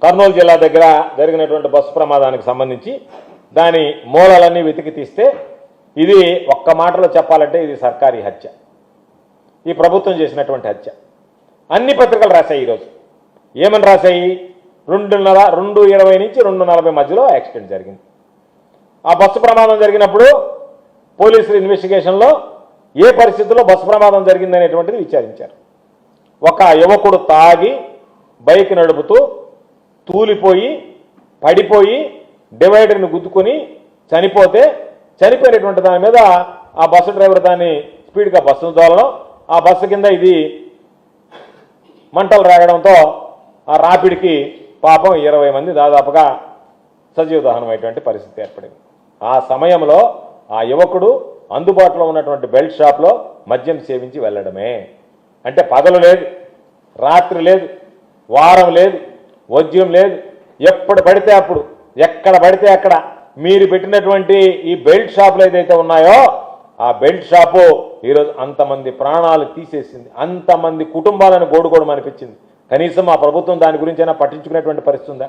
కర్నూలు జిల్లా దగ్గర జరిగినటువంటి బస్సు ప్రమాదానికి సంబంధించి దాని మూలాలన్నీ వెతికి తీస్తే ఇది ఒక్క మాటలో చెప్పాలంటే ఇది సర్కారీ హత్య, ఈ ప్రభుత్వం చేసినటువంటి హత్య. అన్ని పత్రికలు రాశాయి ఈరోజు. ఏమని రాశాయి? 2:20 నుంచి 2:40 మధ్యలో యాక్సిడెంట్ జరిగింది. ఆ బస్సు ప్రమాదం జరిగినప్పుడు పోలీసులు ఇన్వెస్టిగేషన్లో ఏ పరిస్థితుల్లో బస్సు ప్రమాదం జరిగిందనేటువంటిది విచారించారు. ఒక యువకుడు తాగి బైక్ నడుపుతూ తూలిపోయి పడిపోయి డివైడర్ని గుద్దుకొని చనిపోయినటువంటి దాని మీద ఆ బస్సు డ్రైవర్ దాన్ని స్పీడ్గా బస్సును తోలడం, ఆ బస్సు కింద ఇది మంటలు రాగడంతో ఆ రాపిడికి పాపం 20 మంది దాదాపుగా సజీవ దహనమైనటువంటి పరిస్థితి ఏర్పడింది. ఆ సమయంలో ఆ యువకుడు అందుబాటులో ఉన్నటువంటి బెల్ట్ షాప్లో మద్యం సేవించి వెళ్ళడమే. అంటే పగలు లేదు, రాత్రి లేదు, వారం లేదు, వద్యం లేదు, ఎప్పుడు పడితే అప్పుడు ఎక్కడ పడితే అక్కడ మీరు పెట్టినటువంటి ఈ బెల్ట్ షాపులు ఏదైతే ఉన్నాయో ఆ బెల్ట్ షాపు ఈరోజు అంతమంది ప్రాణాలు తీసేసింది, అంతమంది కుటుంబాలను గోడుగోడు అనిపించింది. కనీసం ఆ ప్రభుత్వం దాని గురించి అయినా పట్టించుకునేటువంటి పరిస్థితి ఉందా?